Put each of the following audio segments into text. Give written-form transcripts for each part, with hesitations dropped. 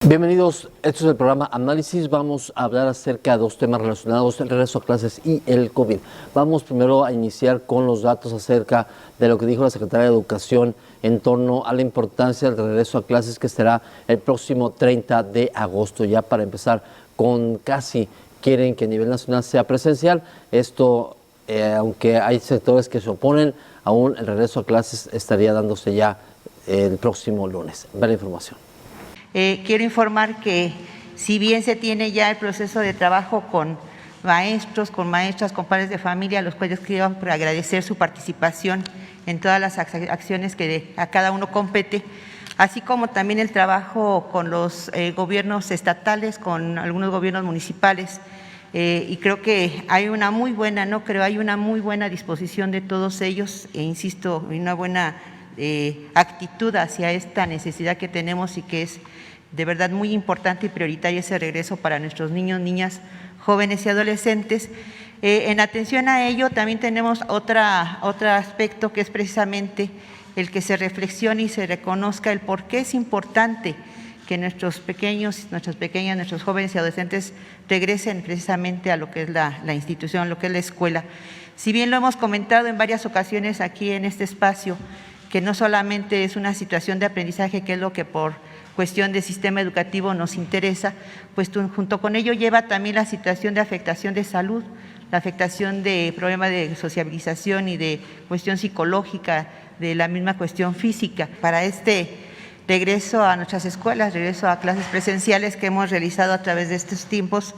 Bienvenidos, esto es el programa Análisis. Vamos a hablar acerca de dos temas relacionados, el regreso a clases y el COVID. Vamos primero a iniciar con los datos acerca de lo que dijo la Secretaría de Educación en torno a la importancia del regreso a clases, que será el próximo 30 de agosto. Ya para empezar con casi quieren que a nivel nacional sea presencial. Esto, aunque hay sectores que se oponen, aún el regreso a clases estaría dándose ya el próximo lunes. Ve la información. Quiero informar que si bien se tiene ya el proceso de trabajo con maestros, con maestras, con padres de familia, a los cuales quiero agradecer su participación en todas las acciones que a cada uno compete, así como también el trabajo con los gobiernos estatales, con algunos gobiernos municipales, y creo que hay una muy buena, hay una muy buena disposición de todos ellos, e insisto, una buena actitud hacia esta necesidad que tenemos y que es de verdad muy importante y prioritario ese regreso para nuestros niños, niñas, jóvenes y adolescentes. En atención a ello también tenemos otro aspecto, que es precisamente el que se reflexione y se reconozca el por qué es importante que nuestros pequeños, nuestras pequeñas, nuestros jóvenes y adolescentes regresen precisamente a lo que es la institución, lo que es la escuela. Si bien lo hemos comentado en varias ocasiones aquí en este espacio, que no solamente es una situación de aprendizaje, que es lo que por cuestión de sistema educativo nos interesa, pues junto con ello lleva también la situación de afectación de salud, la afectación de problemas de sociabilización y de cuestión psicológica, de la misma cuestión física. Para este regreso a nuestras escuelas, regreso a clases presenciales que hemos realizado a través de estos tiempos,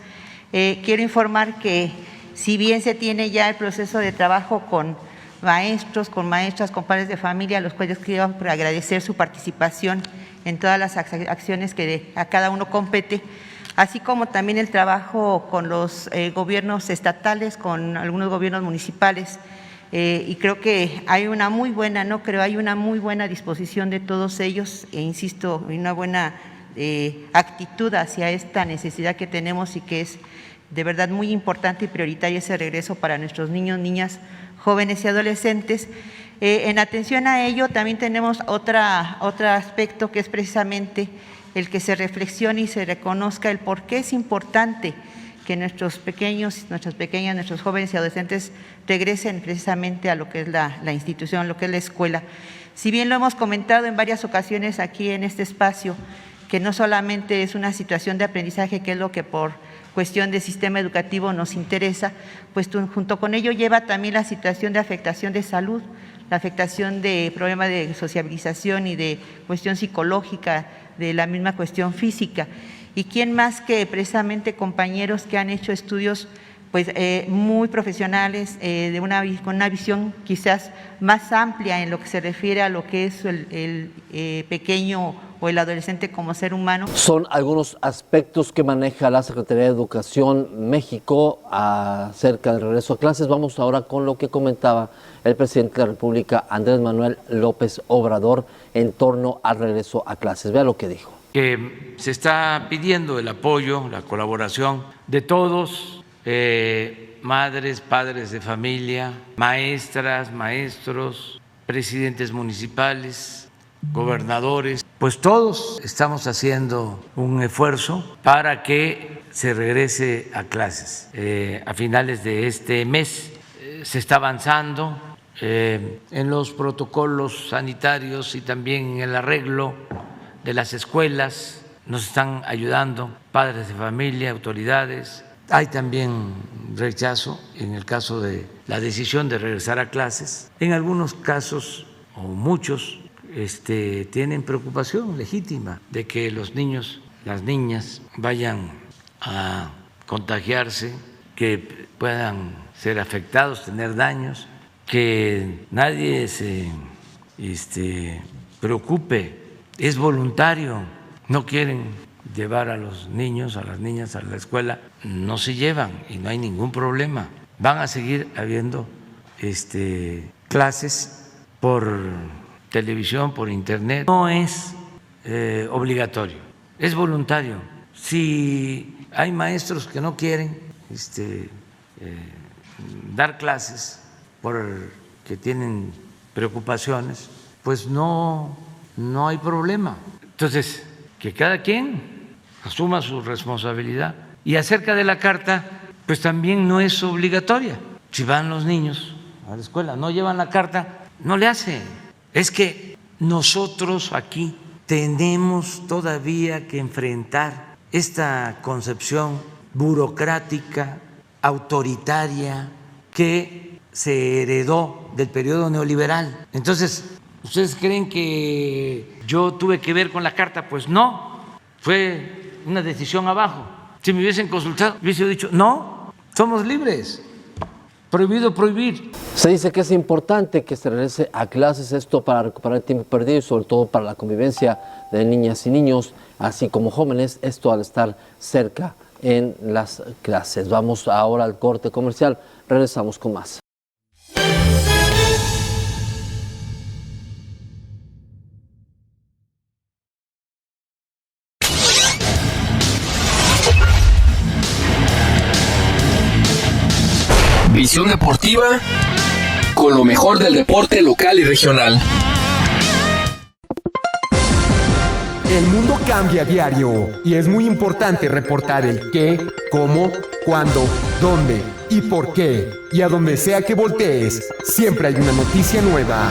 quiero informar que si bien se tiene ya el proceso de trabajo con maestros, con maestras, con padres de familia, a los cuales quiero agradecer su participación en todas las acciones que a cada uno compete, así como también el trabajo con los gobiernos estatales, con algunos gobiernos municipales, y creo que hay una muy buena, hay una muy buena disposición de todos ellos, e insisto, una buena actitud hacia esta necesidad que tenemos y que es de verdad muy importante y prioritario ese regreso para nuestros niños, niñas, jóvenes y adolescentes. En atención a ello también tenemos otro aspecto, que es precisamente el que se reflexione y se reconozca el por qué es importante que nuestros pequeños, nuestras pequeñas, nuestros jóvenes y adolescentes regresen precisamente a lo que es la institución, lo que es la escuela. Si bien lo hemos comentado en varias ocasiones aquí en este espacio, que no solamente es una situación de aprendizaje, que es lo que por cuestión de sistema educativo nos interesa, pues junto con ello lleva también la situación de afectación de salud, la afectación de problemas de sociabilización y de cuestión psicológica, de la misma cuestión física. ¿Y quién más que precisamente compañeros que han hecho estudios pues muy profesionales, con una visión quizás más amplia en lo que se refiere a lo que es el pequeño o el adolescente como ser humano? Son algunos aspectos que maneja la Secretaría de Educación México acerca del regreso a clases. Vamos ahora con lo que comentaba el presidente de la República, Andrés Manuel López Obrador, en torno al regreso a clases. Vea lo que dijo. Que se está pidiendo el apoyo, la colaboración de todos, madres, padres de familia, maestras, maestros, presidentes municipales, gobernadores, pues todos estamos haciendo un esfuerzo para que se regrese a clases. A finales de este mes se está avanzando en los protocolos sanitarios y también en el arreglo de las escuelas. Nos están ayudando padres de familia, autoridades. Hay también rechazo en el caso de la decisión de regresar a clases. En algunos casos, o muchos, tienen preocupación legítima de que los niños, las niñas vayan a contagiarse, que puedan ser afectados, tener daños, que nadie se preocupe, es voluntario, no quieren llevar a los niños, a las niñas a la escuela, no se llevan y no hay ningún problema. Van a seguir habiendo clases por televisión, por internet, no es obligatorio, es voluntario. Si hay maestros que no quieren dar clases porque tienen preocupaciones, pues no hay problema. Entonces, que cada quien asuma su responsabilidad. Y acerca de la carta, pues también no es obligatoria. Si van los niños a la escuela, no llevan la carta, no le hace. Es que nosotros aquí tenemos todavía que enfrentar esta concepción burocrática, autoritaria, que se heredó del periodo neoliberal. Entonces, ¿ustedes creen que yo tuve que ver con la carta? Pues no, fue una decisión abajo. Si me hubiesen consultado, hubiese dicho, no, somos libres, prohibido prohibir. Se dice que es importante que se regrese a clases, esto para recuperar el tiempo perdido y sobre todo para la convivencia de niñas y niños, así como jóvenes, esto al estar cerca en las clases. Vamos ahora al corte comercial, regresamos con más. Visión deportiva con lo mejor del deporte local y regional. El mundo cambia a diario y es muy importante reportar el qué, cómo, cuándo, dónde y por qué. Y a donde sea que voltees, siempre hay una noticia nueva.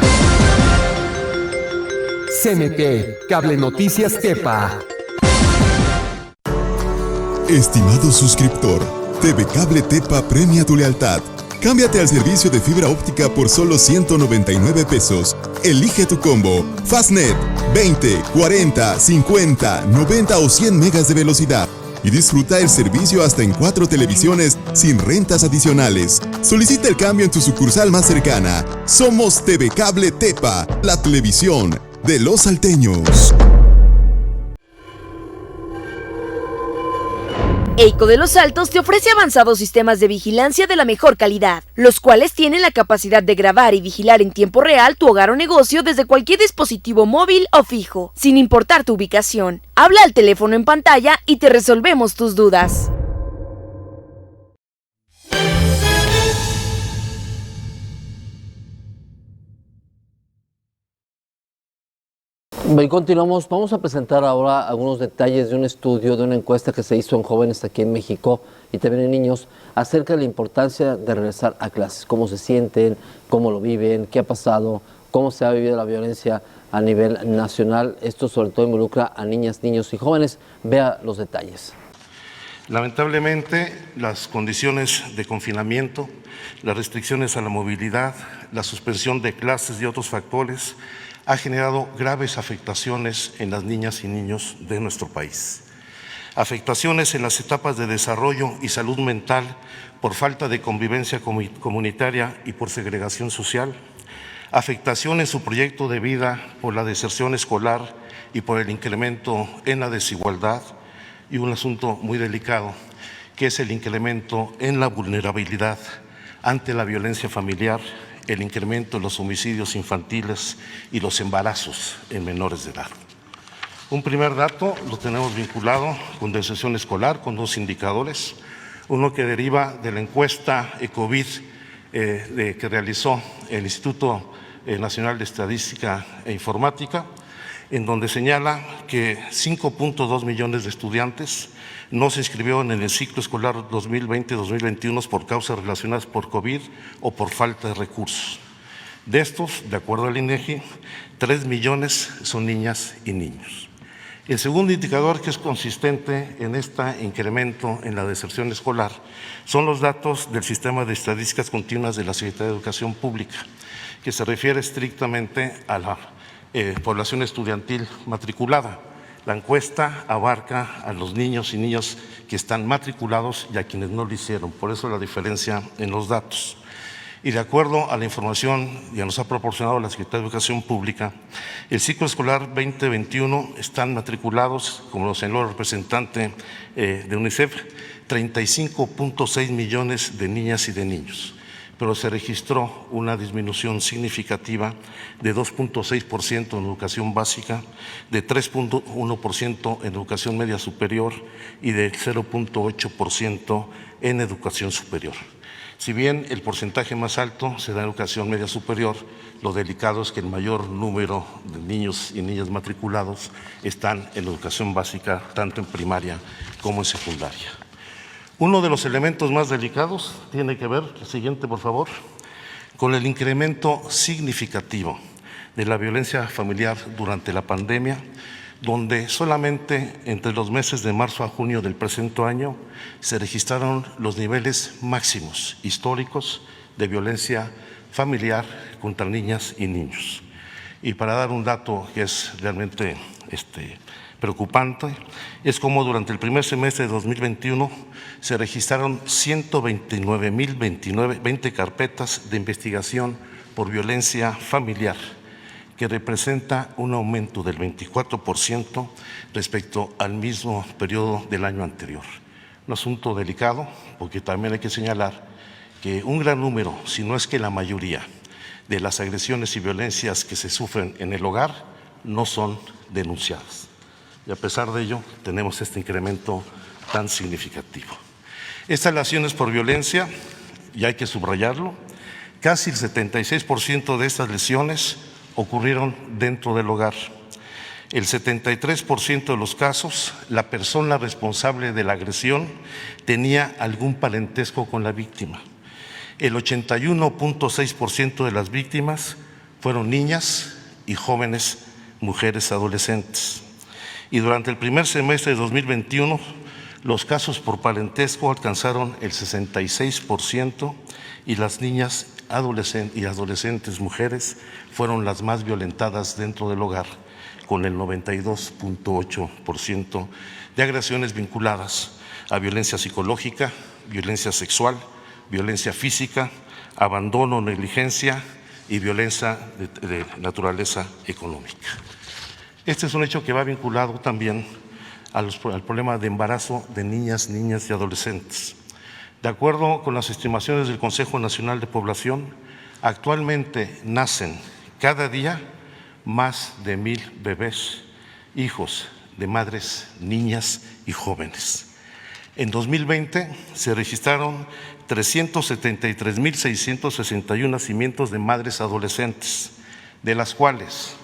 CNT, Cable Noticias Tepa. Estimado suscriptor, TV Cable Tepa premia tu lealtad. Cámbiate al servicio de fibra óptica por solo 199 pesos. Elige tu combo. Fastnet, 20, 40, 50, 90 o 100 megas de velocidad. Y disfruta el servicio hasta en 4 televisiones sin rentas adicionales. Solicita el cambio en tu sucursal más cercana. Somos TV Cable Tepa, la televisión de los salteños. EICO de Los Altos te ofrece avanzados sistemas de vigilancia de la mejor calidad, los cuales tienen la capacidad de grabar y vigilar en tiempo real tu hogar o negocio desde cualquier dispositivo móvil o fijo, sin importar tu ubicación. Habla al teléfono en pantalla y te resolvemos tus dudas. Y continuamos, vamos a presentar ahora algunos detalles de un estudio, de una encuesta que se hizo en jóvenes aquí en México y también en niños acerca de la importancia de regresar a clases, cómo se sienten, cómo lo viven, qué ha pasado, cómo se ha vivido la violencia a nivel nacional. Esto sobre todo involucra a niñas, niños y jóvenes. Vea los detalles. Lamentablemente, las condiciones de confinamiento, las restricciones a la movilidad, la suspensión de clases y otros factores ha generado graves afectaciones en las niñas y niños de nuestro país. Afectaciones en las etapas de desarrollo y salud mental por falta de convivencia comunitaria y por segregación social. Afectación en su proyecto de vida por la deserción escolar y por el incremento en la desigualdad. Y un asunto muy delicado, que es el incremento en la vulnerabilidad ante la violencia familiar, el incremento en los homicidios infantiles y los embarazos en menores de edad. Un primer dato lo tenemos vinculado con deserción escolar, con 2 indicadores. Uno que deriva de la encuesta ECOVID que realizó el Instituto Nacional de Estadística e Informática, en donde señala que 5.2 millones de estudiantes no se inscribieron en el ciclo escolar 2020-2021 por causas relacionadas por COVID o por falta de recursos. De estos, de acuerdo al INEGI, 3 millones son niñas y niños. El segundo indicador que es consistente en este incremento en la deserción escolar son los datos del Sistema de Estadísticas Continuas de la Secretaría de Educación Pública, que se refiere estrictamente a la población estudiantil matriculada. La encuesta abarca a los niños y niñas que están matriculados y a quienes no lo hicieron, por eso la diferencia en los datos. Y de acuerdo a la información que nos ha proporcionado la Secretaría de Educación Pública, el ciclo escolar 2021 están matriculados, como lo señaló el representante de UNICEF, 35.6 millones de niñas y de niños. pero se registró una disminución significativa de 2.6% en educación básica, de 3.1% en educación media superior y de 0.8% en educación superior. Si bien el porcentaje más alto se da en educación media superior, lo delicado es que el mayor número de niños y niñas matriculados están en educación básica, tanto en primaria como en secundaria. Uno de los elementos más delicados tiene que ver, el siguiente por favor, con el incremento significativo de la violencia familiar durante la pandemia, donde solamente entre los meses de marzo a junio del presente año se registraron los niveles máximos históricos de violencia familiar contra niñas y niños. Y para dar un dato que es realmente preocupante, es como durante el primer semestre de 2021 se registraron 129.020 carpetas de investigación por violencia familiar, que representa un aumento del 24% respecto al mismo periodo del año anterior. Un asunto delicado, porque también hay que señalar que un gran número, si no es que la mayoría, de las agresiones y violencias que se sufren en el hogar no son denunciadas. Y a pesar de ello, tenemos este incremento tan significativo. Estas lesiones por violencia, y hay que subrayarlo, casi el 76% de estas lesiones ocurrieron dentro del hogar. El 73% de los casos, la persona responsable de la agresión tenía algún parentesco con la víctima. El 81.6% de las víctimas fueron niñas y jóvenes mujeres adolescentes. Y durante el primer semestre de 2021, los casos por parentesco alcanzaron el 66% y las niñas y adolescentes mujeres fueron las más violentadas dentro del hogar, con el 92.8% de agresiones vinculadas a violencia psicológica, violencia sexual, violencia física, abandono, negligencia y violencia de naturaleza económica. Este es un hecho que va vinculado también al problema de embarazo de niñas y adolescentes. De acuerdo con las estimaciones del Consejo Nacional de Población, actualmente nacen cada día más de 1,000 bebés, hijos de madres, niñas y jóvenes. En 2020 se registraron 373.661 nacimientos de madres adolescentes, de las cuales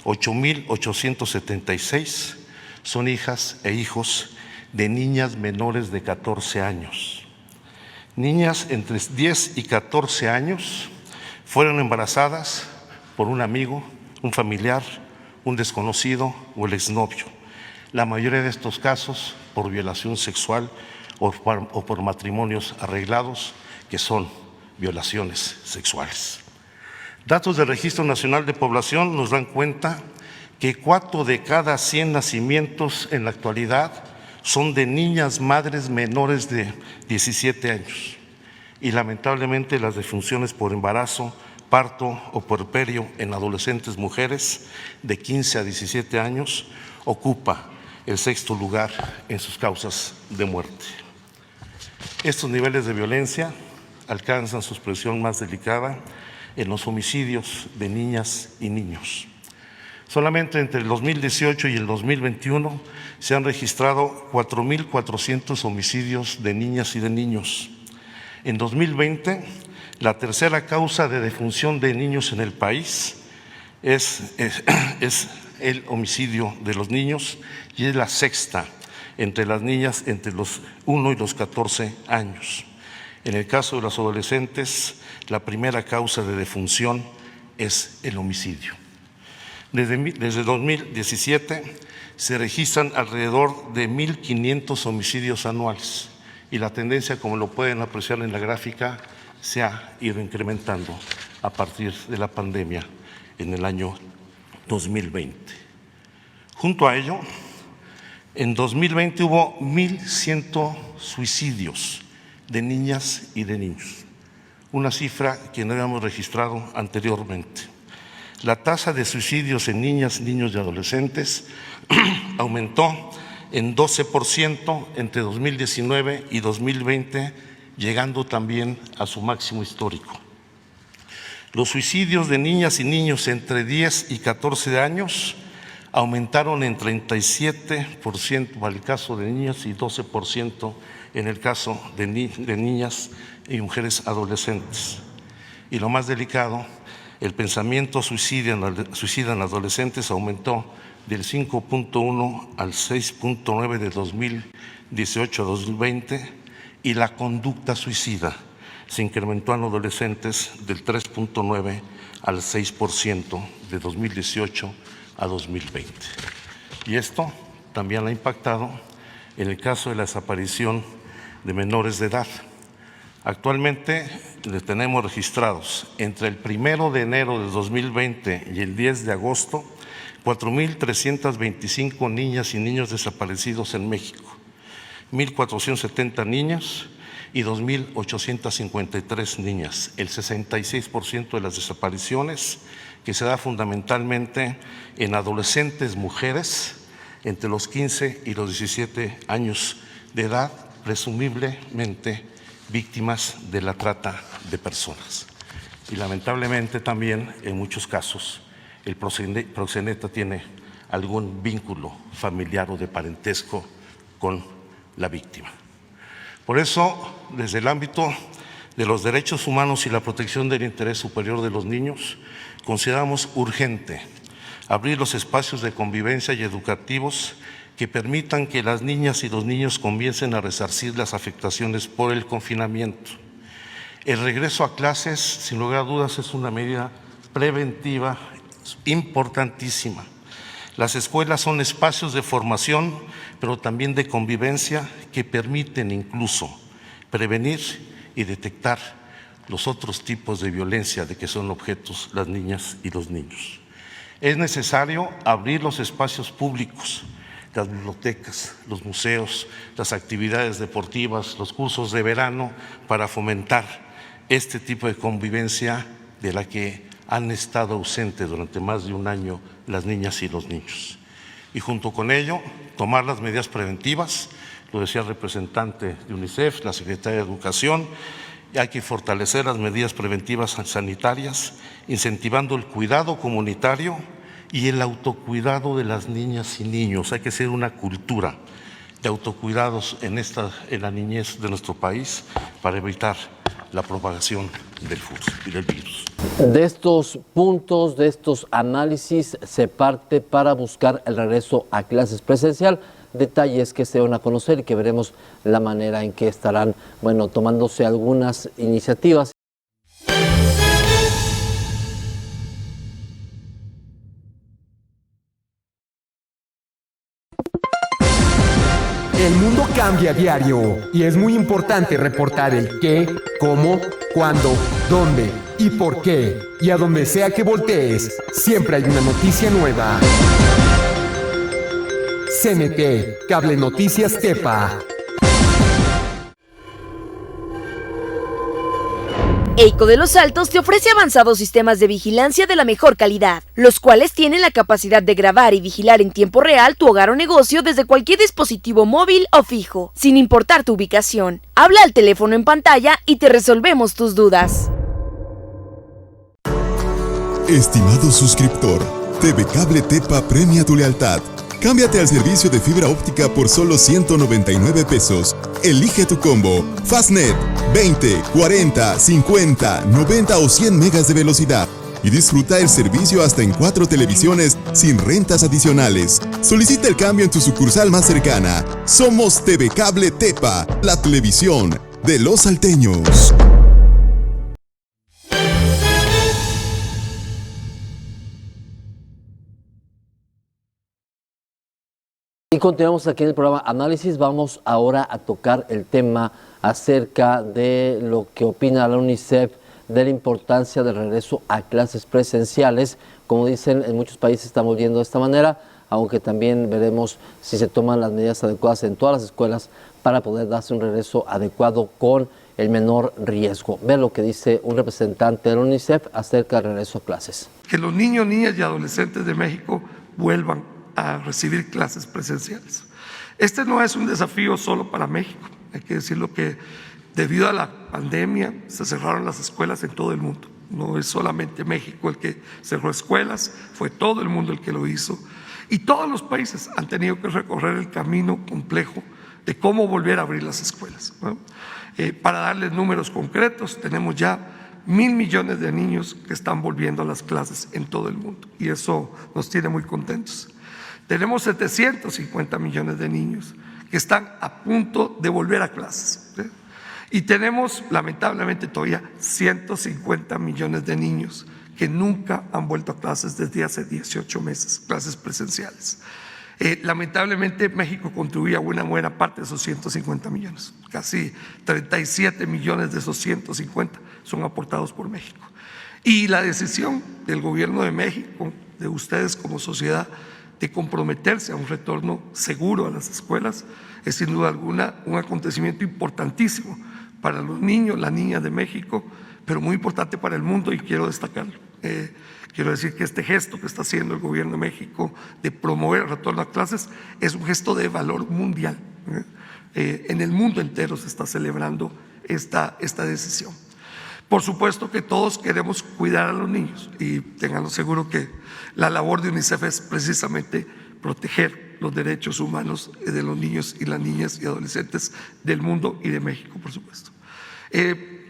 8.876 son hijas e hijos de niñas menores de 14 años. Niñas entre 10 y 14 años fueron embarazadas por un amigo, un familiar, un desconocido o el exnovio. La mayoría de estos casos por violación sexual o por matrimonios arreglados, que son violaciones sexuales. Datos del Registro Nacional de Población nos dan cuenta que 4 de cada 100 nacimientos en la actualidad son de niñas madres menores de 17 años. Y lamentablemente las defunciones por embarazo, parto o puerperio en adolescentes mujeres de 15 a 17 años ocupa el 6º lugar en sus causas de muerte. Estos niveles de violencia alcanzan su expresión más delicada en los homicidios de niñas y niños. Solamente entre el 2018 y el 2021 se han registrado 4.400 homicidios de niñas y de niños. En 2020, la tercera causa de defunción de niños en el país es el homicidio de los niños y es la sexta entre las niñas entre los 1 y los 14 años. En el caso de los adolescentes, la primera causa de defunción es el homicidio. Desde 2017 se registran alrededor de 1.500 homicidios anuales y la tendencia, como lo pueden apreciar en la gráfica, se ha ido incrementando a partir de la pandemia en el año 2020. Junto a ello, en 2020 hubo 1.100 suicidios de niñas y de niños, una cifra que no habíamos registrado anteriormente. La tasa de suicidios en niñas, niños y adolescentes aumentó en 12% entre 2019 y 2020, llegando también a su máximo histórico. Los suicidios de niñas y niños entre 10 y 14 años aumentaron en 37% para el caso de niñas y 12% en el caso de niñas y mujeres adolescentes. Y lo más delicado, el pensamiento suicida en adolescentes aumentó del 5.1 al 6.9 de 2018 a 2020 y la conducta suicida se incrementó en adolescentes del 3.9 al 6% de 2018 a 2020. Y esto también ha impactado en el caso de la desaparición de menores de edad. Actualmente tenemos registrados entre el 1 de enero de 2020 y el 10 de agosto 4.325 niñas y niños desaparecidos en México, 1.470 niños y 2.853 niñas. El 66% de las desapariciones que se da fundamentalmente en adolescentes mujeres entre los 15 y los 17 años de edad, presumiblemente víctimas de la trata de personas. Y lamentablemente también en muchos casos el proxeneta tiene algún vínculo familiar o de parentesco con la víctima. Por eso, desde el ámbito de los derechos humanos y la protección del interés superior de los niños, consideramos urgente abrir los espacios de convivencia y educativos que permitan que las niñas y los niños comiencen a resarcir las afectaciones por el confinamiento. El regreso a clases, sin lugar a dudas, es una medida preventiva importantísima. Las escuelas son espacios de formación, pero también de convivencia que permiten incluso prevenir y detectar los otros tipos de violencia de que son objetos las niñas y los niños. Es necesario abrir los espacios públicos, las bibliotecas, los museos, las actividades deportivas, los cursos de verano, para fomentar este tipo de convivencia de la que han estado ausentes durante más de un año las niñas y los niños. Y junto con ello, tomar las medidas preventivas, lo decía el representante de UNICEF, la Secretaría de Educación, y hay que fortalecer las medidas preventivas sanitarias, incentivando el cuidado comunitario y el autocuidado de las niñas y niños. Hay que hacer una cultura de autocuidados en la niñez de nuestro país para evitar la propagación del virus. De estos puntos, de estos análisis, se parte para buscar el regreso a clases presencial. Detalles que se van a conocer y que veremos la manera en que estarán, tomándose algunas iniciativas. El mundo cambia a diario y es muy importante reportar el qué, cómo, cuándo, dónde y por qué. Y a donde sea que voltees, siempre hay una noticia nueva. CNT, Cable Noticias Tepa. EICO de Los Altos te ofrece avanzados sistemas de vigilancia de la mejor calidad, los cuales tienen la capacidad de grabar y vigilar en tiempo real tu hogar o negocio desde cualquier dispositivo móvil o fijo, sin importar tu ubicación. Habla al teléfono en pantalla y te resolvemos tus dudas. Estimado suscriptor, TV Cable Tepa premia tu lealtad. Cámbiate al servicio de fibra óptica por solo 199 pesos. Elige tu combo. Fastnet, 20, 40, 50, 90 o 100 megas de velocidad. Y disfruta el servicio hasta en 4 televisiones sin rentas adicionales. Solicita el cambio en tu sucursal más cercana. Somos TV Cable Tepa, la televisión de los salteños. Y continuamos aquí en el programa Análisis. Vamos ahora a tocar el tema acerca de lo que opina la UNICEF de la importancia del regreso a clases presenciales. Como dicen, en muchos países estamos viendo de esta manera, aunque también veremos si se toman las medidas adecuadas en todas las escuelas para poder darse un regreso adecuado con el menor riesgo. Ve lo que dice un representante de la UNICEF acerca del regreso a clases. Que los niños, niñas y adolescentes de México vuelvan a recibir clases presenciales. Este no es un desafío solo para México. Hay que decirlo que debido a la pandemia se cerraron las escuelas en todo el mundo. No es solamente México el que cerró escuelas, fue todo el mundo el que lo hizo. Y todos los países han tenido que recorrer el camino complejo de cómo volver a abrir las escuelas, ¿no? Para darles números concretos, tenemos ya 1.000 millones de niños que están volviendo a las clases en todo el mundo y eso nos tiene muy contentos. Tenemos 750 millones de niños que están a punto de volver a clases, ¿sí? Y tenemos lamentablemente todavía 150 millones de niños que nunca han vuelto a clases desde hace 18 meses, clases presenciales. Lamentablemente México contribuye a una buena parte de esos 150 millones, casi 37 millones de esos 150 son aportados por México. Y la decisión del gobierno de México, de ustedes como sociedad, de comprometerse a un retorno seguro a las escuelas es sin duda alguna un acontecimiento importantísimo para los niños, las niñas de México, pero muy importante para el mundo y quiero destacarlo. Quiero decir que este gesto que está haciendo el gobierno de México de promover el retorno a clases es un gesto de valor mundial. En el mundo entero se está celebrando esta decisión. Por supuesto que todos queremos cuidar a los niños y tenganlo seguro que la labor de UNICEF es precisamente proteger los derechos humanos de los niños y las niñas y adolescentes del mundo y de México, por supuesto.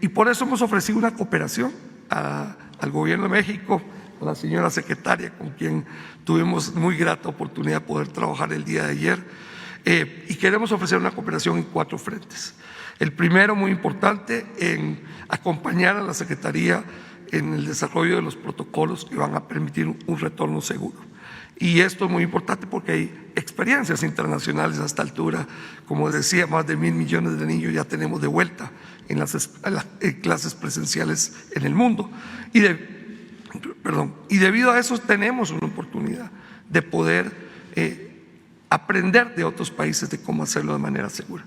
Y por eso hemos ofrecido una cooperación al gobierno de México, a la señora secretaria con quien tuvimos muy grata oportunidad de poder trabajar el día de ayer y queremos ofrecer una cooperación en 4 frentes. El primero, muy importante, en acompañar a la Secretaría en el desarrollo de los protocolos que van a permitir un retorno seguro. Y esto es muy importante porque hay experiencias internacionales a esta altura. Como decía, más de 1.000 millones de niños ya tenemos de vuelta en las clases presenciales en el mundo. Y debido a eso tenemos una oportunidad de poder aprender de otros países de cómo hacerlo de manera segura.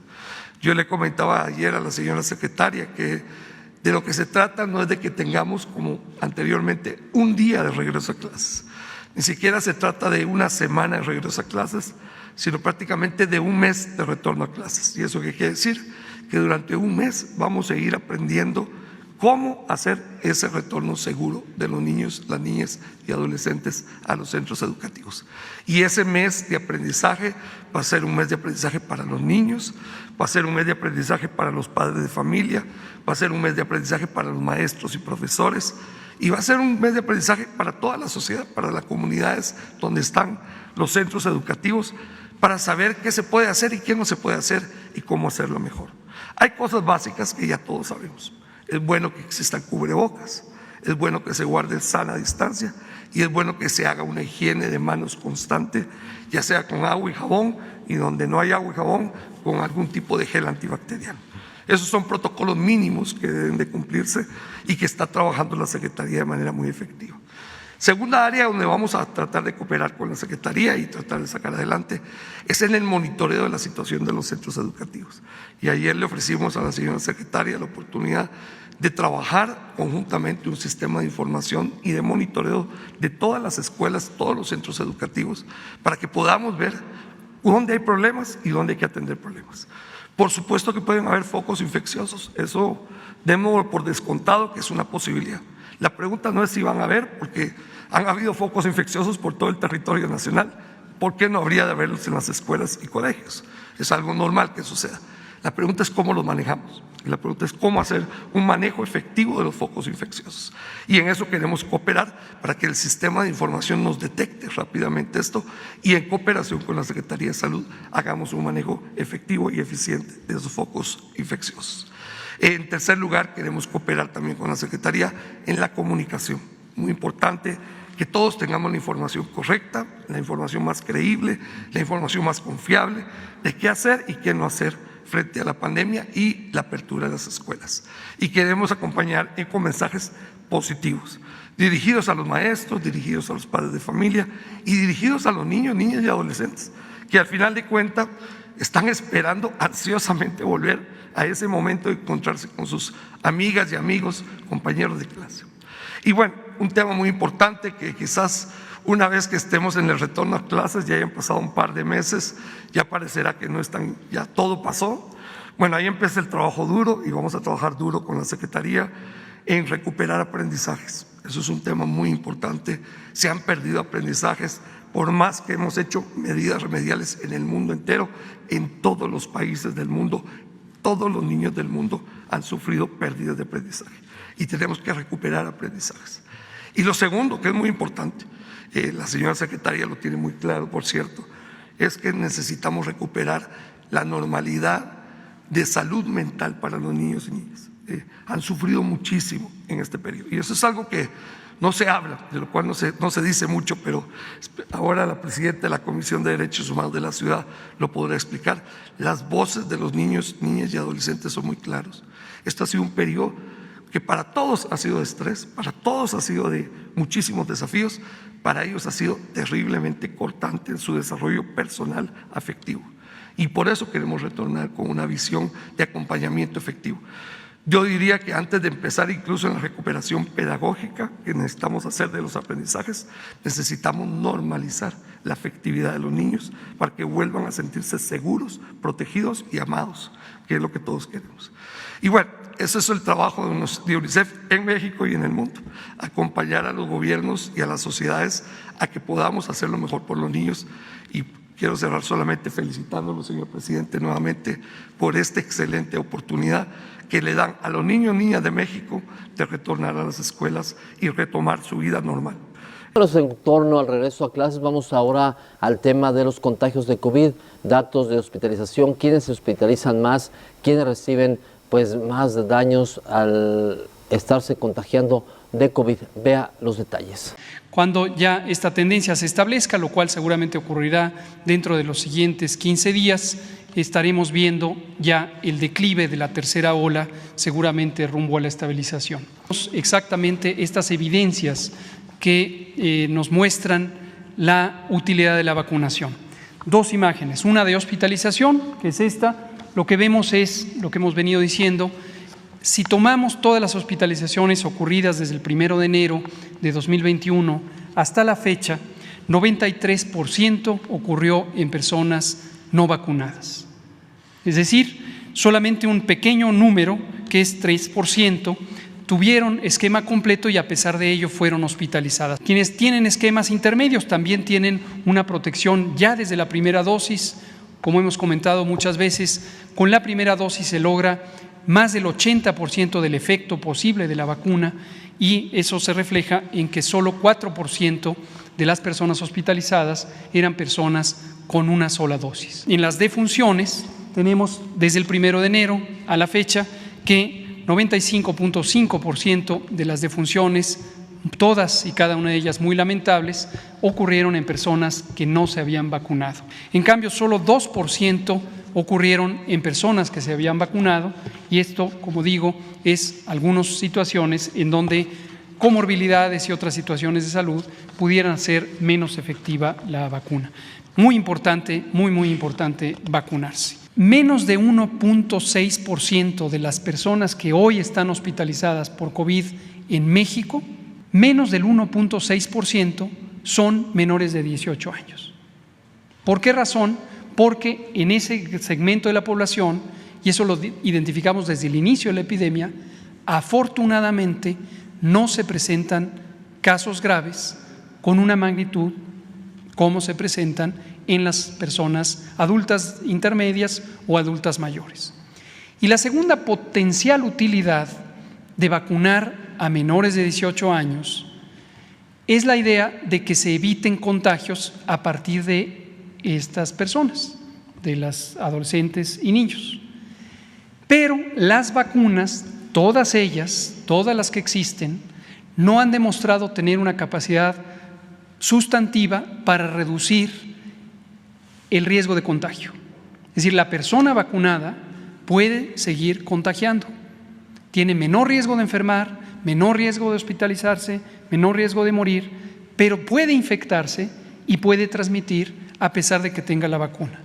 Yo le comentaba ayer a la señora secretaria que de lo que se trata no es de que tengamos como anteriormente un día de regreso a clases, ni siquiera se trata de una semana de regreso a clases, sino prácticamente de un mes de retorno a clases. ¿Y eso qué quiere decir? Que durante un mes vamos a ir aprendiendo cómo hacer ese retorno seguro de los niños, las niñas y adolescentes a los centros educativos. Y ese mes de aprendizaje va a ser un mes de aprendizaje para los niños, va a ser un mes de aprendizaje para los padres de familia, va a ser un mes de aprendizaje para los maestros y profesores y va a ser un mes de aprendizaje para toda la sociedad, para las comunidades donde están los centros educativos, para saber qué se puede hacer y qué no se puede hacer y cómo hacerlo mejor. Hay cosas básicas que ya todos sabemos. Es bueno que existan cubrebocas, es bueno que se guarde sana distancia y es bueno que se haga una higiene de manos constante, ya sea con agua y jabón y donde no hay agua y jabón, con algún tipo de gel antibacteriano. Esos son protocolos mínimos que deben de cumplirse y que está trabajando la Secretaría de manera muy efectiva. Segunda área donde vamos a tratar de cooperar con la Secretaría y tratar de sacar adelante es en el monitoreo de la situación de los centros educativos. Y ayer le ofrecimos a la señora secretaria la oportunidad de trabajar conjuntamente un sistema de información y de monitoreo de todas las escuelas, todos los centros educativos, para que podamos ver dónde hay problemas y dónde hay que atender problemas. Por supuesto que pueden haber focos infecciosos, eso démoslo por descontado que es una posibilidad. La pregunta no es si van a haber, porque han habido focos infecciosos por todo el territorio nacional. ¿Por qué no habría de haberlos en las escuelas y colegios? Es algo normal que suceda. La pregunta es cómo los manejamos. Y la pregunta es cómo hacer un manejo efectivo de los focos infecciosos. Y en eso queremos cooperar para que el sistema de información nos detecte rápidamente esto y en cooperación con la Secretaría de Salud hagamos un manejo efectivo y eficiente de esos focos infecciosos. En tercer lugar, queremos cooperar también con la Secretaría en la comunicación. Muy importante que todos tengamos la información correcta, la información más creíble, la información más confiable de qué hacer y qué no hacer frente a la pandemia y la apertura de las escuelas. Y queremos acompañar con mensajes positivos, dirigidos a los maestros, dirigidos a los padres de familia y dirigidos a los niños, niñas y adolescentes, que al final de cuentas están esperando ansiosamente volver a ese momento de encontrarse con sus amigas y amigos, compañeros de clase. Y bueno, un tema muy importante que quizás una vez que estemos en el retorno a clases, ya hayan pasado un par de meses, ya parecerá que no están, ya todo pasó. Bueno, ahí empieza el trabajo duro y vamos a trabajar duro con la Secretaría en recuperar aprendizajes. Eso es un tema muy importante. Se han perdido aprendizajes por más que hemos hecho medidas remediales en el mundo entero, en todos los países del mundo. Todos los niños del mundo han sufrido pérdidas de aprendizaje y tenemos que recuperar aprendizajes. Y lo segundo, que es muy importante, la señora secretaria lo tiene muy claro, por cierto, es que necesitamos recuperar la normalidad de salud mental para los niños y niñas. Han sufrido muchísimo en este periodo y eso es algo que no se habla, de lo cual no se dice mucho, pero ahora la presidenta de la Comisión de Derechos Humanos de la ciudad lo podrá explicar. Las voces de los niños, niñas y adolescentes son muy claros. Esto ha sido un periodo que para todos ha sido de estrés, para todos ha sido de muchísimos desafíos, para ellos ha sido terriblemente cortante en su desarrollo personal afectivo. Y por eso queremos retornar con una visión de acompañamiento efectivo. Yo diría que antes de empezar incluso en la recuperación pedagógica que necesitamos hacer de los aprendizajes, necesitamos normalizar la afectividad de los niños para que vuelvan a sentirse seguros, protegidos y amados, que es lo que todos queremos. Y bueno, ese es el trabajo de UNICEF en México y en el mundo, acompañar a los gobiernos y a las sociedades a que podamos hacer lo mejor por los niños. Y quiero cerrar solamente felicitándolo, señor presidente, nuevamente por esta excelente oportunidad que le dan a los niños y niñas de México de retornar a las escuelas y retomar su vida normal. En torno al regreso a clases, vamos ahora al tema de los contagios de COVID, datos de hospitalización, quiénes se hospitalizan más, quiénes reciben más daños al estarse contagiando de COVID. Vea los detalles. Cuando ya esta tendencia se establezca, lo cual seguramente ocurrirá dentro de los siguientes 15 días, estaremos viendo ya el declive de la tercera ola, seguramente rumbo a la estabilización. Exactamente estas evidencias que nos muestran la utilidad de la vacunación. Dos imágenes, una de hospitalización, que es esta. Lo que vemos es lo que hemos venido diciendo. Si tomamos todas las hospitalizaciones ocurridas desde el 1 de enero de 2021 hasta la fecha, 93% ocurrió en personas no vacunadas. Es decir, solamente un pequeño número, que es 3%, tuvieron esquema completo y a pesar de ello fueron hospitalizadas. Quienes tienen esquemas intermedios también tienen una protección ya desde la primera dosis. Como hemos comentado muchas veces, con la primera dosis se logra más del 80% del efecto posible de la vacuna y eso se refleja en que solo 4% de las personas hospitalizadas eran personas con una sola dosis. En las defunciones tenemos desde el 1 de enero a la fecha que 95.5% de las defunciones, todas y cada una de ellas muy lamentables, ocurrieron en personas que no se habían vacunado. En cambio, solo 2% ocurrieron en personas que se habían vacunado y esto, como digo, es algunas situaciones en donde comorbilidades y otras situaciones de salud pudieran hacer menos efectiva la vacuna. Muy importante vacunarse. Menos de 1.6% de las personas que hoy están hospitalizadas por COVID en México, menos del 1.6% son menores de 18 años. ¿Por qué razón? Porque en ese segmento de la población, y eso lo identificamos desde el inicio de la epidemia, afortunadamente no se presentan casos graves con una magnitud como se presentan en las personas adultas intermedias o adultas mayores. Y la segunda potencial utilidad de vacunar a menores de 18 años es la idea de que se eviten contagios a partir de estas personas, de las adolescentes y niños. Pero las vacunas, todas ellas, todas las que existen, no han demostrado tener una capacidad sustantiva para reducir el riesgo de contagio. Es decir, la persona vacunada puede seguir contagiando. Tiene menor riesgo de enfermar, menor riesgo de hospitalizarse, menor riesgo de morir, pero puede infectarse y puede transmitir a pesar de que tenga la vacuna.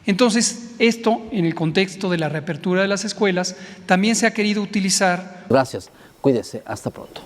Entonces, esto en el contexto de la reapertura de las escuelas también se ha querido utilizar. Gracias, cuídese, hasta pronto.